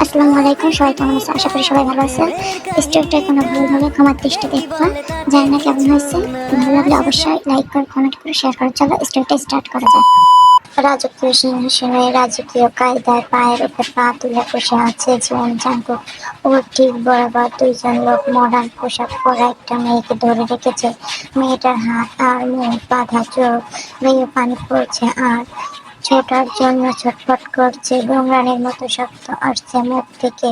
আসসালামু আলাইকুম, সবাই কেমন আছে? আশা করি সবাই ভালো আছে। স্টোরিটা কোনো ভুল হলে ক্ষমার দৃষ্টি দেখবা। জানি না কেমন হয়েছে, ভালো লাগলে অবশ্যই লাইক করে, কমেন্ট করে, শেয়ার করে। চলো স্টোরিটা স্টার্ট করা যাক। রাজকীয় সিংহাসনে রাজকীয় কায়দায় পায়ের উপর পা তুলে বসে আছে জন জাঙ্কুক। ওর ঠিক বরাবর দুইজন লোক মডার্ন পোশাক পরা একটা মেয়েকে ধরে রেখেছে। মেয়েটার হাত আর মুখ বাঁধা, চোখ বেয়ে পানি পড়ছে আর ছোটার জন্য ছটফট করছে। ঘুমরানির মতো শব্দ আসছে মুখ থেকে।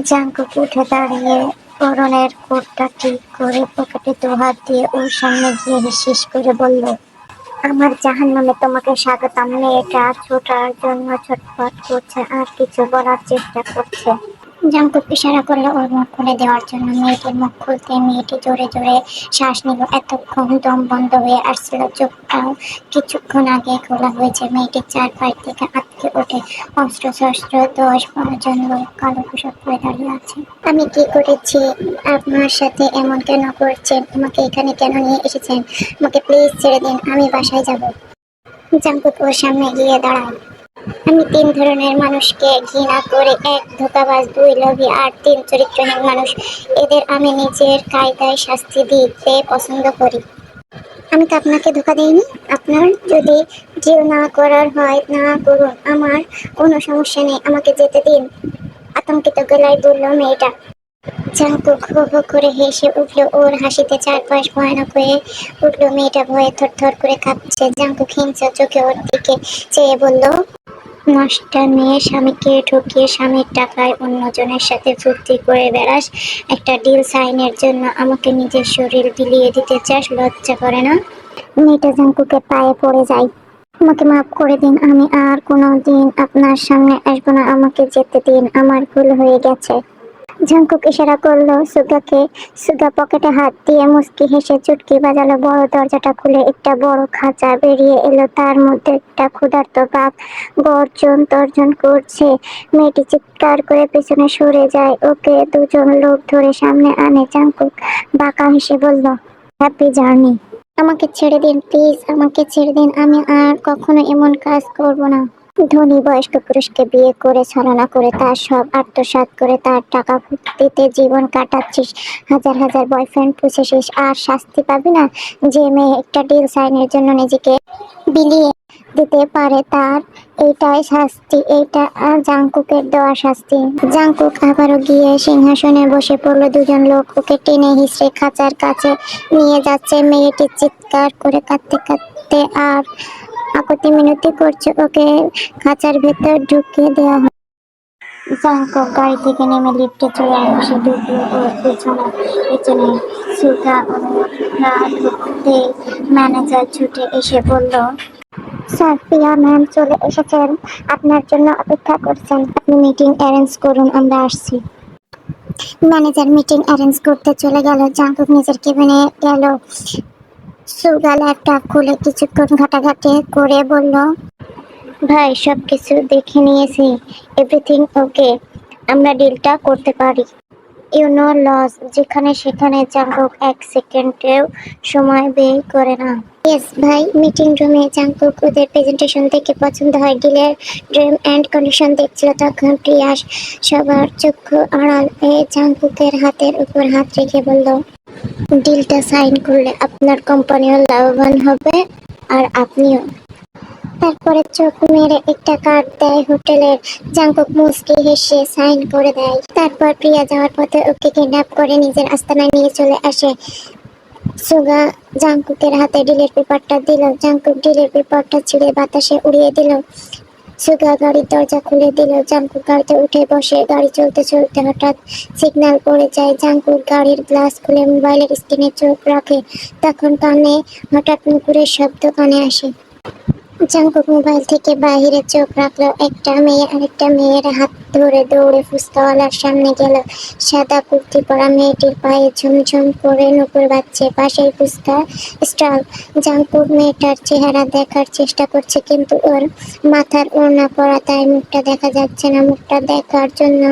জাঙ্কুক উঠে দাঁড়িয়ে পরনের কোটটা ঠিক করে পকেটে দুহাত দিয়ে ওর সামনে গিয়ে হিসিস করে বলল, আমার জাহান্নামে তোমাকে স্বাগতম। মেয়েটা ছোটার জন্য ছটফট করছে আর কিছু বলার চেষ্টা করছে। জাঙ্কুক ইশারা করলো ওর মুখ খুলে দেওয়ার জন্য। মেয়েটির মুখ খুলতে মেয়েটি জোরে জোরে শ্বাস নিল। এতক্ষণ দম বন্ধ হয়ে আসছিল, চোখটাও কিছুক্ষণ আগে খোলা হয়েছে। মেয়েটির চারপাশ থেকে আটকে ওঠে অস্ত্র শস্ত্র, 10-12 জন লোক কালো পোশাক পরে দাঁড়িয়ে আছে। আমি কি করেছি? আপনার সাথে এমন কেন করছেন? আমাকে এখানে কেন নিয়ে এসেছেন? আমাকে প্লিজ ছেড়ে দিন, আমি বাসায় যাব। জাঙ্কুক ওর সামনে গিয়ে দাঁড়ায়। আমি 3 ধরনের মানুষকে ঘৃণা করি, 1 ধোঁকাবাজ, 2 লোভী আর 3 চরিত্রহীন মানুষ। এদের আমি নিজের কায়দায় শাস্তি দিতে পছন্দ করি। আমি তো আপনাকে ধোঁকা দিইনি। আপনার যদি ডিল না করার হয় না করুন, আমার কোনো সমস্যা নেই, আমাকে যেতে দিন, আতঙ্কিত গলায় বলল মেয়েটা। জাঙ্কুক হো হো করে হেসে উঠল। ওর হাসিতে চারপাশ ভয়ানক হয়ে উঠল। মেয়েটা ভয়ে থরথর করে কাঁপছে। জাঙ্কুক হিংস্র চোখে ওর দিকে চেয়ে বলল, নষ্টা মেয়ে, স্বামীকে ঠকিয়ে স্বামীর টাকায় অন্যজনের সাথে ফুর্তি করে বেড়াস। একটা ডিল সাইনের জন্য আমাকে নিজের শরীর বিলিয়ে দিতে চাস? লজ্জা করে না? মেয়েটা জাঙ্কুকের পায়ে পড়ে যায়। আমাকে মাফ করে দিন, আমি আর কোনো দিন আপনার সামনে আসবো না, আমাকে যেতে দিন, আমার ভুল হয়ে গেছে। জাঙ্কুক ইশারা করলো সুগাকে। সুগা পকেটে হাত দিয়ে মুচকি হেসে চুটকি বাজালো। বড় দরজাটা খুলে একটা বড় খাঁচা বেরিয়ে এলো। তার মধ্যে একটা ক্ষুধার্ত বাঘ গর্জন তর্জন করছে। মেয়েটি চিৎকার করে পেছনে সরে যায়। ওকে 2 জন লোক ধরে সামনে আনে। জাঙ্কুক বাঁকা হেসে বলল, হ্যাপি জার্নি। আমাকে ছেড়ে দিন প্লিজ, আমাকে ছেড়ে দিন, আমি আর কখনো এমন কাজ করব না। ধনী বয়স্ক পুরুষকে বিয়ে করে ছলনা করে তার সব আত্মসাৎ করে তার টাকা ফুর্তিতে জীবন কাটাচ্ছিস, হাজার হাজার বয়ফ্রেন্ড পুষেছিস, আর শাস্তি পাবি না? যে মেয়ে একটা ডিল সাইনের জন্য নিজেকে বিলিয়ে দিতে পারে তার এইটাই শাস্তি। এইটা জাঙ্কুকের দেওয়া শাস্তি। জাঙ্কুক আবারও গিয়ে সিংহাসনে বসে পড়ল। 2 জন লোক ওকে টেনে হিঁচড়ে খাঁচার কাছে নিয়ে যাচ্ছে। মেয়েটি চিৎকার করে কাঁদতে কাঁদতে আর আকুতি মিনতি করছে। ওকে খাঁচার ভেতর ঢুকিয়ে দেওয়া হয়। জাঙ্কুক গাড়ি থেকে নেমে লিফটে চলে বসে ঢুকলো ওর পেছনে সুগা। ওরা ঢুকতেই ম্যানেজার ছুটে এসে বলল, স্যার, প্রিয়া ম্যাম চলে এসেছেন, আপনার জন্য অপেক্ষা করছেন। আপনি মিটিং অ্যারেঞ্জ করুন, আমরা আসছি। ম্যানেজার মিটিং অ্যারেঞ্জ করতে চলে গেল। জাঙ্কুক নিজের কেবিনে গেল। সুগা ল্যাপটপ খুলে কিছুক্ষণ ঘাটাঘাটি করে বলল, ভাই, সবকিছু দেখে নিয়েছি, এভরিথিং ওকে, আমরা ডিলটা করতে পারি। You know loss. যেখানে সেখানে জাঙ্কুক 1 সেকেন্ডেও সময় ব্যয় করে না। ইয়েস ভাই। মিটিং রুমে জাঙ্কুক ওদের প্রেজেন্টেশন দেখে পছন্দ হয়, ডিলের ড্রিম অ্যান্ড কন্ডিশন দেখছিল। তখন প্রিয়া সবার চক্ষু আড়াল হয়ে জাঙ্কুকের হাতের উপর হাত রেখে বলল, ডিলটা সাইন করলে আপনার কোম্পানিও লাভবান হবে আর আপনিও। তারপরে চোখ মেরে একটা কার্ড দেয় হোটেলের। জাঙ্কুক মুচকি হেসে সাইন করে দেয়। তারপর প্রিয়া যাওয়ার পথে ওকে কিডন্যাপ করে নিজের আস্তানায় নিয়ে চলে আসে। সুগা জাঙ্কুকের হাতে ডিলের পেপারটা দিল। জাঙ্কুক ডিলের পেপারটা ছিঁড়ে বাতাসে উড়িয়ে দিল। সুগা গাড়ির দরজা খুলে দিল। জাঙ্কুক গাড়িতে উঠে বসে। গাড়ি চলতে চলতে হঠাৎ সিগন্যাল পড়ে যায়। জাঙ্কুক গাড়ির গ্লাস খুলে মোবাইলের স্ক্রিনে চোখ রাখে। তখন কানে হঠাৎ নুপুরের শব্দ কানে আসে। জাঙ্কুক মোবাইল থেকে বাহিরে চোখ রাখলো। একটা মেয়ে আরেকটা মেয়ের হাত ধরে দৌড়ে ফুচকাওয়ালার সামনে গেল। সাদা কুর্তি পরা মেয়েটির পায়ে ঝুমঝুম করে নুপুর বাজছে। পাশেই ফুচকা স্টল। জাঙ্কুক মেয়েটার চেহারা দেখার চেষ্টা করছে, কিন্তু ওর মাথার ওড়না পরা, তাই মুখটা দেখা যাচ্ছে না। মুখটা দেখার জন্য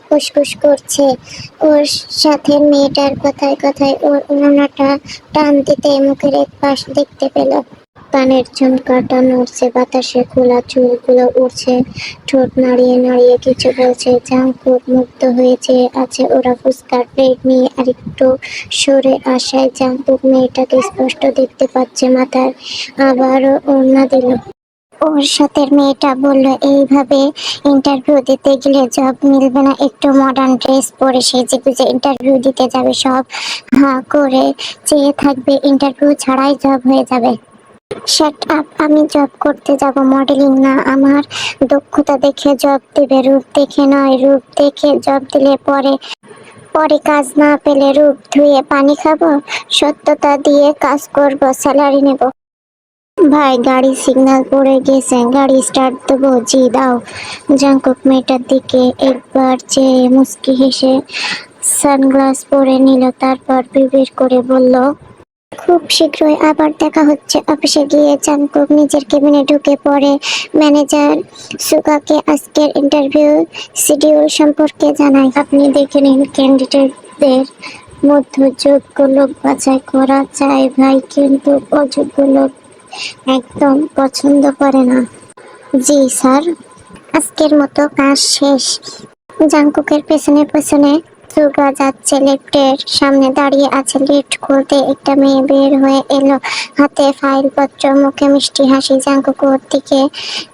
ফুসফুস করছে। ওর সাথে মেয়েটার কথায় কথায় ওর ওড়নাটা টান দিতে মুখের এক পাশ দেখতে পেল। কানের ঝুমকাটা নড়ছে, বাতাসে খোলা চুলগুলো উড়ছে, ঠোঁট নাড়িয়ে নাড়িয়ে কিছু বলছে। জাংকুক মুগ্ধ হয়ে চেয়ে আছে ওরা ফুচকার প্লেট নিয়ে আরেকটু সরে আসায় জাংকুক মেয়েটাকে স্পষ্ট দেখতে পাচ্ছে। মাথায় আবারও ওড়না দিল। ওর সাথে মেয়েটা বলল, এইভাবে ইন্টারভিউ দিতে গেলে জব মিলবে না, একটু মডার্ন ড্রেস পরে সেজে গুজে ইন্টারভিউ দিতে যাবে, সব হাঁ করে চেয়ে থাকবে, ইন্টারভিউ ছাড়াই জব হয়ে যাবে। শাট আপ, আমি জব করতে যাব, মডেলিং না। আমার দক্ষতা দেখে জব দেবে, রূপ দেখে নয়। রূপ দেখে জব দিলে পরে পরে কাজ না পেলে রূপ ধুয়ে পানি খাবো? সত্যতা দিয়ে কাজ করব, স্যালারি নেব। ভাই, গাড়ি সিগন্যাল পড়ে গেছে, গাড়ি স্টার্ট দেবো? জি দাও। জাংকুক মেয়েটার দিকে একবার চেয়ে মুচকি হেসে সানগ্লাস পরে নিল, তারপর বিড়বিড় করে বলল, খুব শীঘ্রই আবার দেখা হচ্ছে। অফিসে গিয়ে জাংকুক নিজের কেবিনে ঢুকে পড়ে ম্যানেজার সুগাকে আজকের ইন্টারভিউ শিডিউল সম্পর্কে জানায়। আপনি দেখে নিন, ক্যান্ডিডেটদের মধ্যে যোগ্য লোক বাছাই করা চাই ভাই, কিন্তু অযোগ্য লোক একদম পছন্দ করে না। জি স্যার। আজকের মতো কাজ শেষ। জাংকুকের পেছনে পেছনে সুগা যাচ্ছে। লিফটের সামনে দাঁড়িয়ে আছে। লিফট খুলতে একটা মেয়ে বের হয়ে এলো, হাতে ফাইলপত্র, মুখে মিষ্টি হাসি। জাংকুক ওর দিকে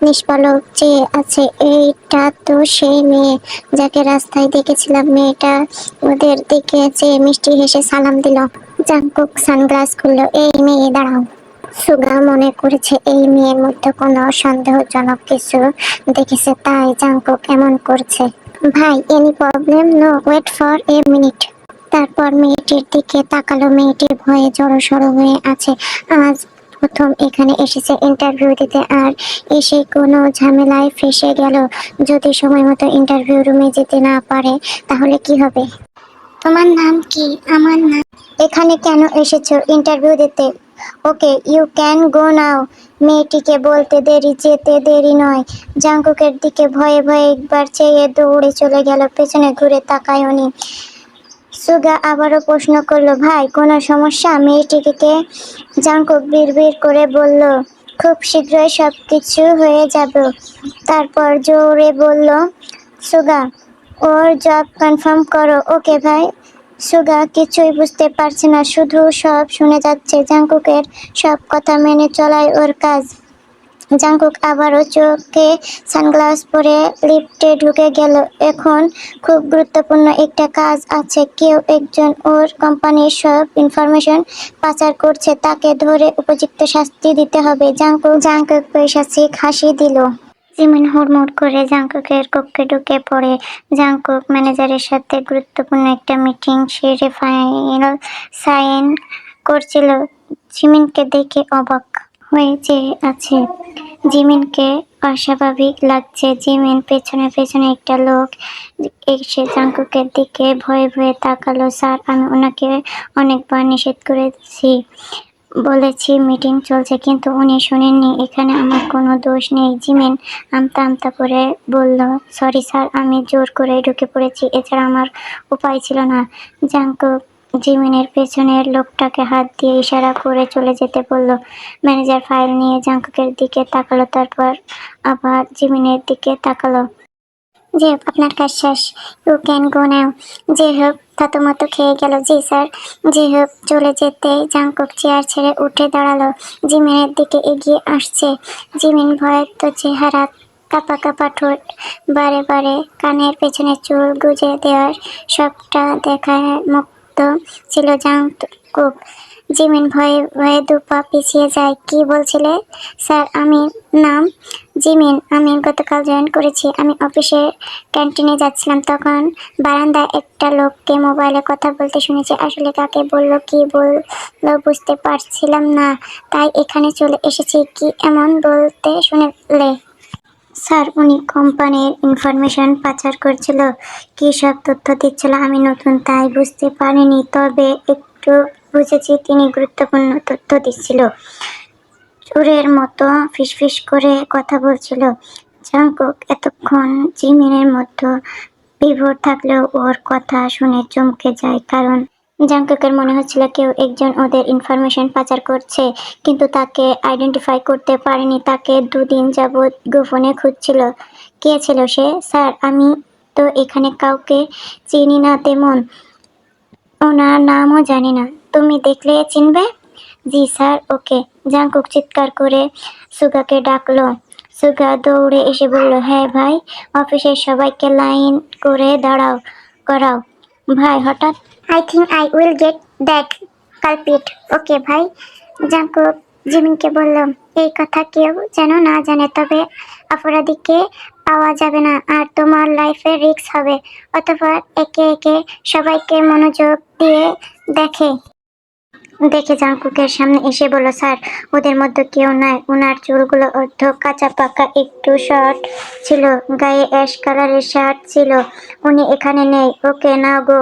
নিষ্পলক চেয়ে আছে। এইটা তো সেই মেয়ে যাকে রাস্তায় দেখেছিলাম। মেয়েটা ওদের দিকে চেয়ে মিষ্টি হেসে সালাম দিল। জাংকুক সানগ্লাস খুললো। এই মেয়ে, দাঁড়াও। সুগা মনে করেছে এই মেয়ের মধ্যে কোনো সন্দেহজনক কিছু দেখেছে, তাই জাংকুক এমন করছে। ভাই, any problem? No, wait for a minute. তারপর মেয়েটির দিকে তাকালো। মেয়েটি ভয়ে জড়সড় হয়ে আছে। আজ প্রথম এখানে এসেছে ইন্টারভিউ দিতে, আর এসে কোনো ঝামেলায় ফেঁসে গেল। যদি সময় মতো ইন্টারভিউ রুমে যেতে না পারে তাহলে কি হবে? তোমার নাম কি? আমার নাম। এখানে কেন এসেছো? ইন্টারভিউ দিতে। ওকে, ইউ ক্যান গো নাও। মেয়েটিকে বলতে দেরি, যেতে দেরি নয়। জাংকুকের দিকে ভয়ে ভয়ে একবার চেয়ে দৌড়ে চলে গেল, পেছনে ঘুরে তাকায়নি। সুগা আবারও প্রশ্ন করলো, ভাই কোনো সমস্যা? মেয়েটিকে জাংকুক বিড়বিড় করে বলল, খুব শীঘ্রই সব কিছু হয়ে যাবে। তারপর জোরে বলল, সুগা, ওর জব কনফার্ম করো। ওকে ভাই। সুগা কিছুই বুঝতে পারছে না, শুধু সব শুনে যাচ্ছে। জাংকুকের সব কথা মেনে চলাই ওর কাজ। জাংকুক আবারও চোখে সানগ্লাস পরে লিফটে ঢুকে গেল। এখন খুব গুরুত্বপূর্ণ একটা কাজ আছে। কেউ একজন ওর কোম্পানির সব ইনফরমেশন পাচার করছে, তাকে ধরে উপযুক্ত শাস্তি দিতে হবে। জাংকুক পৈশাচিক হাসি দিল। জিমিন হুড়মুড় করে জাংকুকের কক্ষে ঢুকে পড়ে। জাংকুক ম্যানেজারের সাথে গুরুত্বপূর্ণ একটা মিটিং সেরে ফাইনাল সাইন করছিল। জিমিনকে দেখে অবাক হয়ে চেয়ে আছে। জিমিনকে অস্বাভাবিক লাগছে। জিমিন পেছনে পেছনে একটা লোক এসে জাংকুকের দিকে ভয়ে ভয়ে তাকালো। স্যার, আমি ওনাকে অনেকবার নিষেধ করেছি, বলেছি মিটিং চলছে, কিন্তু উনি শোনেননি। এখানে আমার কোনো দোষ নেই। জিমিন আমতা আমতা করে বলল, সরি স্যার, আমি জোর করে ঢুকে পড়েছি, এছাড়া আমার উপায় ছিল না। জাংকুক জিমিনের পেছনের লোকটাকে হাত দিয়ে ইশারা করে চলে যেতে বলল। ম্যানেজার ফাইল নিয়ে জাংকুকের দিকে তাকালো, তারপর আবার জিমিনের দিকে তাকালো। যে হোক, আপনার কাজ শেষ, ইউ ক্যান গো নাও। যে হোক থতমত খেয়ে গেল। জি স্যার। যে হোক চলে যেতেই জাংকুক চেয়ার ছেড়ে উঠে দাঁড়ালো। জিমিনের দিকে এগিয়ে আসছে। জিমিন ভয়ার্ত চেহারা, কাঁপা কাঁপা ঠোঁট, বারে বারে কানের পেছনে চুল গুজে দেওয়ার সবটা দেখায় মুক্ত ছিল জাংকুক। জিমিন ভয়ে ভয়ে দুপা পিছিয়ে যায়। কি বলছিলে? স্যার, আমি নাম জিমিন, আমি গতকাল জয়েন করেছি। আমি অফিসের ক্যান্টিনে যাচ্ছিলাম, তখন বারান্দায় একটা লোককে মোবাইলে কথা বলতে শুনেছি। আসলে কাকে বললো কি বললো বুঝতে পারছিলাম না, তাই এখানে চলে এসেছি। কি এমন বলতে শুনলে? স্যার, উনি কোম্পানির ইনফরমেশন পাচার করছিল। কি সব তথ্য দিচ্ছিল, আমি নতুন তাই বুঝতে পারিনি, তবে একটু বুঝেছি তিনি গুরুত্বপূর্ণ তথ্য দিচ্ছিল। চোরের মতো ফিসফিস করে কথা বলছিল। জাংকুক এতক্ষণ জিমিনের মধ্যে বিভোর থাকলেও ওর কথা শুনে চমকে যায়, কারণ জাংকুকের মনে হচ্ছিল কেউ একজন ওদের ইনফরমেশন পাচার করছে, কিন্তু তাকে আইডেন্টিফাই করতে পারেনি। তাকে 2 দিন যাবৎ গোপনে খুঁজছিল। কে ছিল সে? স্যার, আমি তো এখানে কাউকে চিনি না তেমন। ওনার নামও জানি না। তুমি দেখলে চিনবে? জি স্যার। ওকে। জাংকুক চিৎকার করে সুগাকে ডাকলো। সুগা দৌড়ে এসে বলল, হ্যাঁ ভাই, অফিসের সবাইকে লাইন করে দাঁড়াও করাও। ভাই হঠাৎ? I think I will get that culprit. Okay ভাই। জাংকুক জিমিনকে বলল, এই কথা কেউ যেন না জানে, তবে অপরাধীকে পাওয়া যাবে না আর তোমার লাইফে রিস্ক হবে। অতঃপর একে একে সবাইকে মনোযোগ দিয়ে দেখে জাংকুকের সামনে এসে বলল, স্যার, ওদের মধ্যে কেউ নাই। ওনার চুলগুলো অর্ধ কাঁচা পাকা, একটু শর্ট ছিল, গায়ে অ্যাশ কালারের শার্ট ছিল। উনি এখানে নেই। ওকে নাও গো।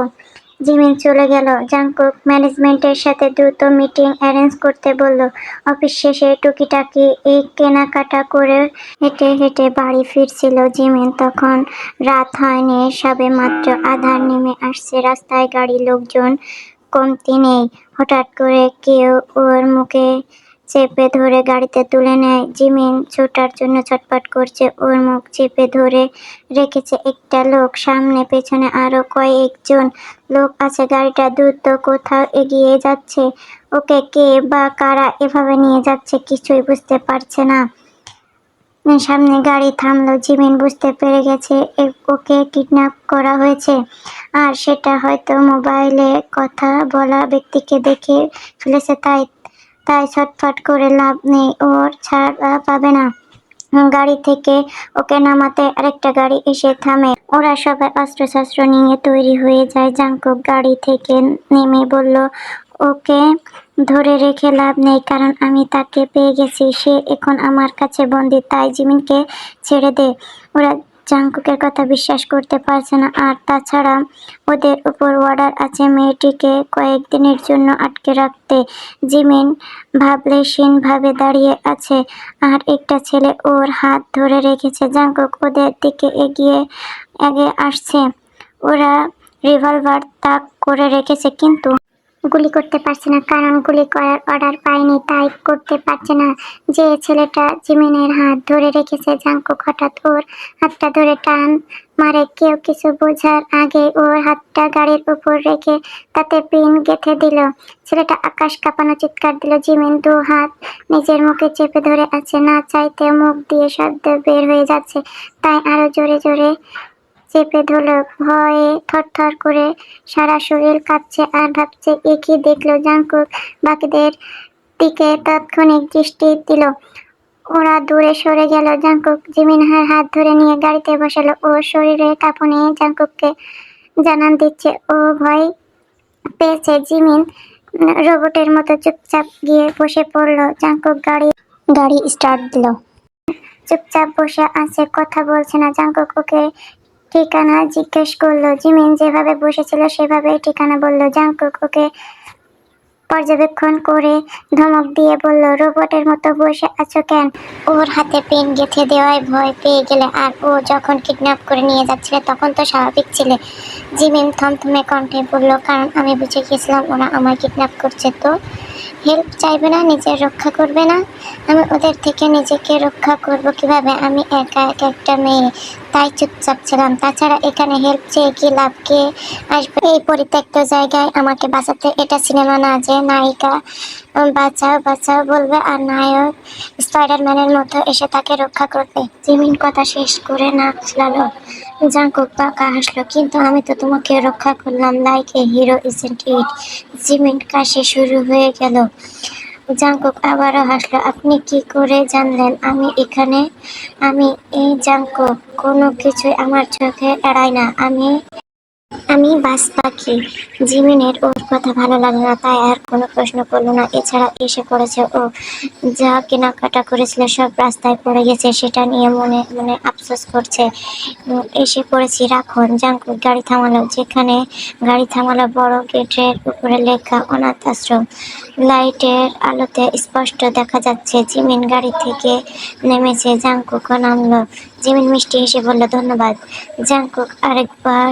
জিমিন চলে গেল। জাংকুক ম্যানেজমেন্টের সাথে দ্রুত মিটিং অ্যারেঞ্জ করতে বলল। অফিস শেষে টুকিটাকি এই কেনাকাটা করে হেঁটে হেঁটে বাড়ি ফিরছিল জিমিন। তখন রাত হয়নি, সবে মাত্র আঁধার নেমে আসছে। রাস্তায় গাড়ি লোকজন কমতি নেই। হঠাৎ করে কেউ ওর মুখে চেপে ধরে গাড়িতে তুলে নেয়। জিমিন ছোটার জন্য ছটফট করছে। ওর মুখ চেপে ধরে রেখেছে একটা লোক। সামনে পেছনে আরো কয়েকজন লোক আছে। গাড়িটা দ্রুত কোথাও এগিয়ে যাচ্ছে। ওকে কে বা কারা এভাবে নিয়ে যাচ্ছে কিছুই বুঝতে পারছে না। সামনে গাড়ি থামলো। জিমিন বুঝতে পেরে গেছে ওকে কিডন্যাপ করা হয়েছে, আর সেটা হয়তো মোবাইলে কথা বলা ব্যক্তিকে দেখে ফেলেছে। তাই ছটফট করে লাভ নেই, ওর ছাড় পাবে না। গাড়ি থেকে ওকে নামাতে আরেকটা গাড়ি এসে থামে। ওরা সবাই অস্ত্রশস্ত্র নিয়ে তৈরি হয়ে যায়। জাংকুক গাড়ি থেকে নেমে বলল, ওকে ধরে রেখে লাভ নেই, কারণ আমি তাকে পেয়ে গেছি। সে এখন আমার কাছে বন্দি। তাই জিমিনকে ছেড়ে দে। ওরা জাংকুকের কথা বিশ্বাস করতে পারছে না। আর তাছাড়া ওদের উপর অর্ডার আছে মেয়েটিকে কয়েকদিনের জন্য আটকে রাখতে। জিমিন ভাবলেশীনভাবে দাঁড়িয়ে আছে, আর একটা ছেলে ওর হাত ধরে রেখেছে। জাংকুক ওদের দিকে এগিয়ে আসছে। ওরা রিভলভার তাক করে রেখেছে, কিন্তু গুলি করতে পারছে না, কারণ গুলি করার অর্ডার পায়নি, তাই করতে পারছে না। যে ছেলেটা জিমিনের হাত ধরে রেখেছে, জাংকুক হঠাৎ ওর হাতটা ধরে টান মারে। কেউ কিছু বোঝার আগে ওর হাতটা গাড়ির উপর রেখে তাতে পিন গেঁথে দিল। ছেলেটা আকাশ কাঁপানো চিৎকার দিল। জিমিন 2 হাত নিজের মুখে চেপে ধরে আছে। না চাইতে মুখ দিয়ে শব্দ বের হয়ে যাচ্ছে, তাই আরো জোরে জোরে চেপে ধরল। ভয়ে থরথর করে সারা শরীর কাঁপছে আর ভাবছে এ কি দেখলো। জাংকুক বাকিদের দিকে তাৎক্ষণিক দৃষ্টি দিল। ওরা দূরে সরে গেল। জাংকুক জিমিনহার হাত ধরে নিয়ে গাড়িতে বসালো। ওর শরীরে কাঁপুনি জাংকুককে জানান দিচ্ছে ও ভয় পেয়েছে। জিমিন রোবটের মতো চুপচাপ গিয়ে বসে পড়লো। জাংকুক গাড়ি স্টার্ট দিল। চুপচাপ বসে আছে, কথা বলছে না। জাংকুক ওকে ঠিকানা জিজ্ঞেস করলো। জিমিন যেভাবে বসেছিল সেভাবেই ঠিকানা বলল। জাংকুক ওকে পর্যবেক্ষণ করে ধমক দিয়ে বলল, রোবটের মতো বসে আছো কেন? ওর হাতে পিন গেঁথে দেওয়ায় ভয় পেয়ে গেলে? আর ও যখন কিডন্যাপ করে নিয়ে যাচ্ছিলে তখন তো স্বাভাবিক ছিলে। জিমিন থমথমে কণ্ঠে বলল, কারণ আমি বুঝে গেছিলাম ওরা আমায় কিডন্যাপ করছে। তো হেল্প চাইবে না, নিজের রক্ষা করবে না? আমি ওদের থেকে নিজেকে রক্ষা করব কিভাবে? আমি একা একটা মেয়ে, তাই চুপচাপ ছিলাম। তাছাড়া এখানে হেল্প চেয়ে কি লাভ? কে আসবে এই পরিত্যক্ত জায়গায় আমাকে বাঁচাতে? এটা সিনেমা না যে নায়িকা বাঁচাও বাঁচাও বলবে আর নায়ক স্পাইডারম্যানের মতো এসে তাকে রক্ষা করবে। জিমিন কথা শেষ করে নাক ফুলালো। জাংকুক বাঁকা হাসলো, কিন্তু আমি তো তোমাকে রক্ষা করলাম, like a hero, isn't it? Jimin কাশি শুরু হয়ে গেল। জাংকুক আবারও হাসলো। আপনি কি করে জানলেন আমি এখানে? এই জাংকুক, কোনো কিছুই আমার চোখে এড়ায় না। আমি বাজ পাখি। জিমিনের ওর কথা ভালো লাগলো না, তাই আর কোনো প্রশ্ন করলো না। এছাড়া এসে পড়েছে ও। যা কেনাকাটা করেছিল সব রাস্তায় পড়ে গেছে, সেটা নিয়ে মনে মনে আফসোস করছে। এসে পড়েছি, রাখুন। জাংকুক গাড়ি থামালো। যেখানে গাড়ি থামালো বড় গেটের উপরে লেখা অনাথ আশ্রম। লাইটের আলোতে স্পষ্ট দেখা যাচ্ছে। জিমিন গাড়ি থেকে নেমেছে, জাংকুকও নামলো। জিমিন মিষ্টি হেসে বলল, ধন্যবাদ। জাংকুক আরেকবার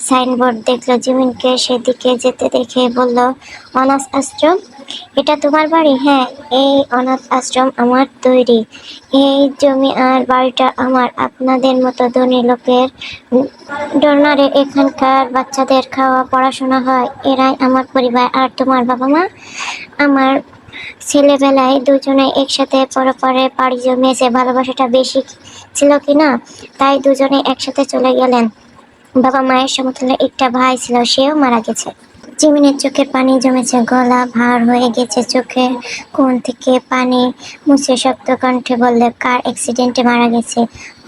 সাইনবোর্ড দেখলো জিমিনকে, সেদিকে যেতে দেখে বলল, অনাথ আশ্রম? এটা তোমার বাড়ি? হ্যাঁ, এই অনাথ আশ্রম আমার তৈরি। এই জমি আর বাড়িটা আমার। আপনাদের মতো ধনী লোকের ডোনারে এখানকার বাচ্চাদের খাওয়া পড়াশোনা হয়। এরাই আমার পরিবার। আর তোমার বাবা মা? আমার ছেলেবেলায় দুজনে একসাথে পরপরে পাড়ি জমিয়েছে। ভালোবাসাটা বেশি ছিল কিনা, তাই দুজনে একসাথে চলে গেলেন। বাবা মায়ের সমতুল্য একটা ভাই ছিল, সেও মারা গেছে। জিমিনের চোখে পানি জমেছে, গলা ভার হয়ে গেছে। চোখের কোণ থেকে পানি মুছে শক্ত কণ্ঠে বললে, কার অ্যাক্সিডেন্টে মারা গেছে?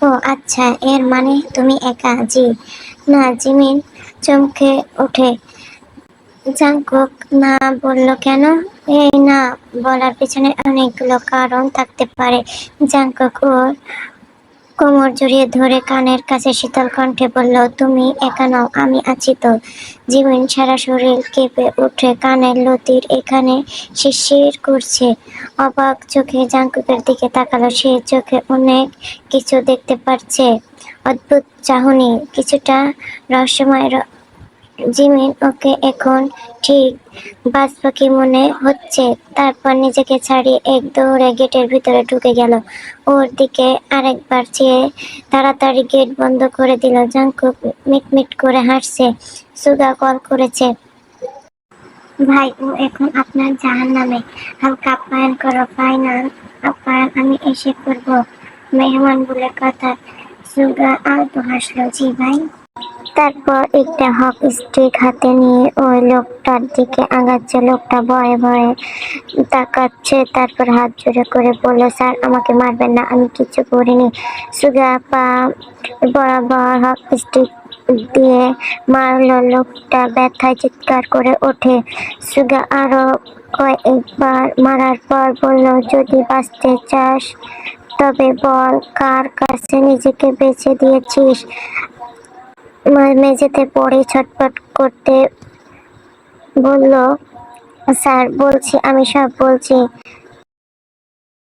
ও আচ্ছা, এর মানে তুমি একা? জি না। জিমিন চমকে ওঠে। জাংকুক না বলল কেন? এই না বলার পেছনে অনেকগুলো কারণ থাকতে পারে। জাংকুক ওর কোমর জড়িয়ে ধরে কানের কাছে শীতল কণ্ঠে বলল, তুমি একা নও, আমি আছি তো। জিমিন সারা শরীর কেঁপে উঠে, কানের লতির এখানে শিরশির করছে। অবাক চোখে জাংকুকের দিকে তাকালো। সে চোখে অনেক কিছু দেখতে পারছে, অদ্ভুত চাহনি, কিছুটা রহস্যময়। জিমিন ওকে এখন ঠিক বাঁচব কি মনে হচ্ছে। তারপর নিজেকে ছাড়িয়ে এক দৌড়ে গেটের ভিতরে ঢুকে গেল। ওর দিকে আরেকবার চেয়ে তাড়াতাড়ি গেট বন্ধ করে দিল। জাংকুক মিটমিট করে হাসছে। সুগা কল করেছে। ভাই, ও এখন আপনার জাহান্নামে। হালকা আপ্যায়ন করো। ফাইনাল আপ্যায়ন আমি এসে করব, মেহমান বলে কথা। সুগা আলতো হাসলো। জি ভাই। তারপর একটা হক স্টিক হাতে নিয়ে ওই লোকটার দিকে আগাচ্ছে। লোকটা ভয়ে ভয়ে তাকাচ্ছে, তারপর হাত জোড়ে করে বলল, স্যার আমাকে মারবেন না, আমি কিছু করিনি। সুগা পা বরাবর হক স্টিক দিয়ে মারলো। লোকটা ব্যথায় চিৎকার করে ওঠে। সুগা আরো কয়েকবার মারার পর বলল, যদি বাঁচতে চাস তবে বল, কার কাছে নিজেকে বেঁচে দিয়েছিস? মেঝেতে পড়ে ছটফট করতে বলল, স্যার বলছি, আমি সব বলছি।